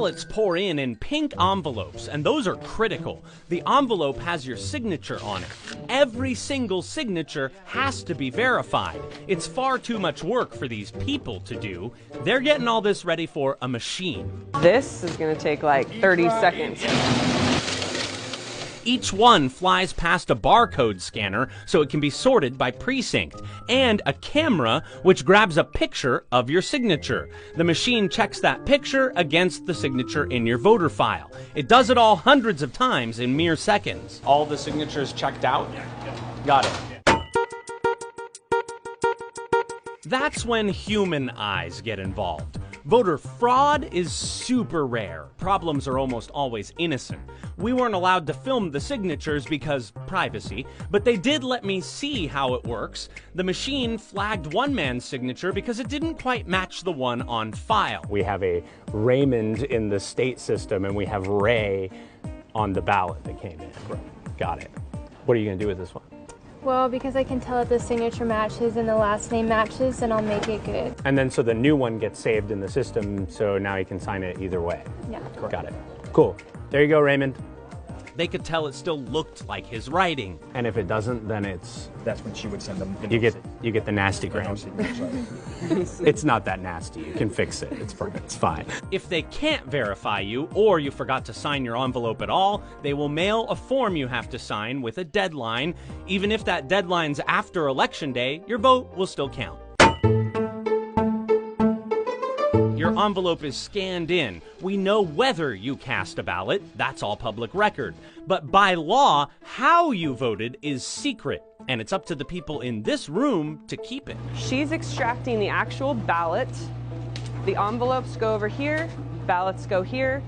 ballots pour in pink envelopes, and those are critical. The envelope has your signature on it. Every single signature has to be verified. It's far too much work for these people to do. They're getting all this ready for a machine. This is going to take like 30 seconds. Each one flies past a barcode scanner so it can be sorted by precinct, and a camera which grabs a picture of your signature. The machine checks that picture against the signature in your voter file. It does it all hundreds of times in mere seconds. All the signatures checked out? Got it. That's when human eyes get involved. Voter fraud is super rare. Problems are almost always innocent. We weren't allowed to film the signatures because privacy, but they did let me see how it works. The machine flagged one man's signature because it didn't quite match the one on file. We have a Raymond in the state system, and we have Ray on the ballot that came in. Got it. What are you going to do with this one? Well, because I can tell if the signature matches and the last name matches, then I'll make it good. And then so the new one gets saved in the system, so now you can sign it either way. Yeah. Got it. Cool. There you go, Raymond. They could tell it still looked like his writing. And if it doesn't, then it's... That's when she would send them. You get the nasty gram. It's not that nasty. You can fix it. It's fine. If they can't verify you, or you forgot to sign your envelope at all, they will mail a form you have to sign with a deadline. Even if that deadline's after Election Day, your vote will still count. Your envelope is scanned in. We know whether you cast a ballot. That's all public record. But by law, how you voted is secret, and it's up to the people in this room to keep it. She's extracting the actual ballot. The envelopes go over here, ballots go here.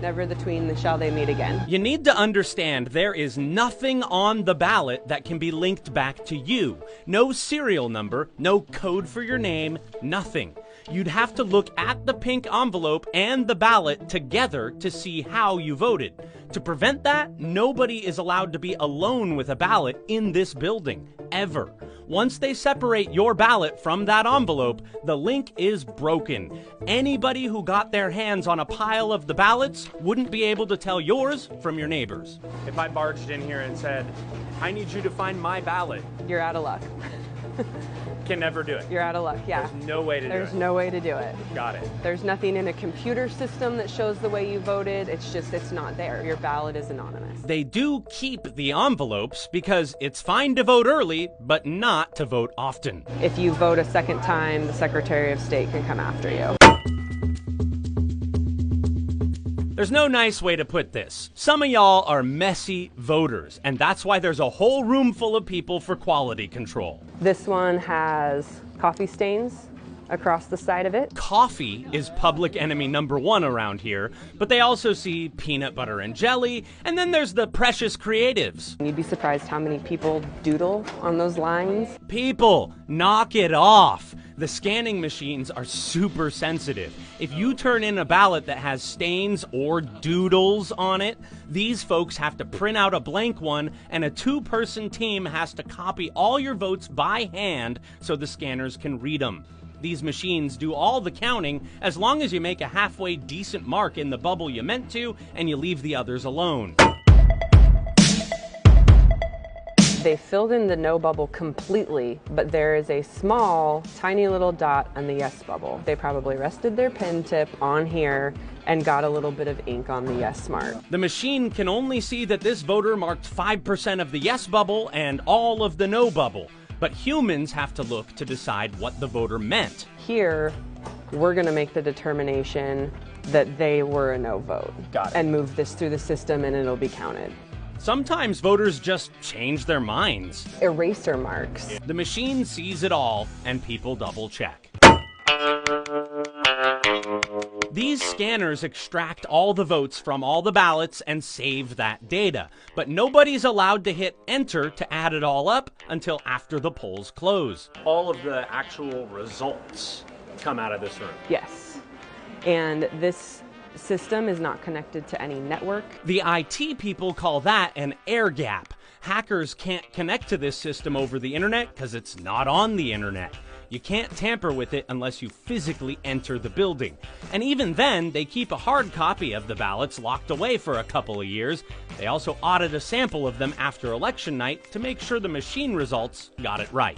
Never the tween shall they meet again. You need to understand there is nothing on the ballot that can be linked back to you. No serial number, no code for your name, nothing. You'd have to look at the pink envelope and the ballot together to see how you voted. To prevent that, nobody is allowed to be alone with a ballot in this building, ever. Once they separate your ballot from that envelope, the link is broken. Anybody who got their hands on a pile of the ballots wouldn't be able to tell yours from your neighbor's. If I barged in here and said, I need you to find my ballot. You're out of luck. Can never do it. You're out of luck, yeah. There's no way to do it. There's no way to do it. Got it. There's nothing in a computer system that shows the way you voted. It's not there. Your ballot is anonymous. They do keep the envelopes because it's fine to vote early, but not to vote often. If you vote a second time, the Secretary of State can come after you. There's no nice way to put this. Some of y'all are messy voters, and that's why there's a whole room full of people for quality control. This one has coffee stains across the side of it. Coffee is public enemy number one around here, but they also see peanut butter and jelly, and then there's the precious creatives. You'd be surprised how many people doodle on those lines. People, knock it off. The scanning machines are super sensitive. If you turn in a ballot that has stains or doodles on it, these folks have to print out a blank one, and a two-person team has to copy all your votes by hand so the scanners can read them. These machines do all the counting as long as you make a halfway decent mark in the bubble you meant to and you leave the others alone. They filled in the no bubble completely, but there is a small, tiny little dot on the yes bubble. They probably rested their pen tip on here and got a little bit of ink on the yes mark. The machine can only see that this voter marked 5% of the yes bubble and all of the no bubble. But humans have to look to decide what the voter meant. Here, we're going to make the determination that they were a no vote. Got it. And move this through the system and it'll be counted. Sometimes voters just change their minds. Eraser marks. The machine sees it all, and people double check. These scanners extract all the votes from all the ballots and save that data, but nobody's allowed to hit enter to add it all up until after the polls close. All of the actual results come out of this room. Yes. And this system is not connected to any network. The IT people call that an air gap. Hackers can't connect to this system over the internet because it's not on the internet. You can't tamper with it unless you physically enter the building. And even then, they keep a hard copy of the ballots locked away for a couple of years. They also audit a sample of them after election night to make sure the machine results got it right.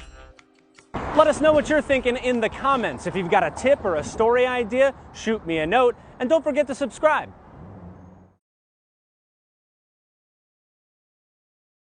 Let us know what you're thinking in the comments. If you've got a tip or a story idea, shoot me a note, and don't forget to subscribe.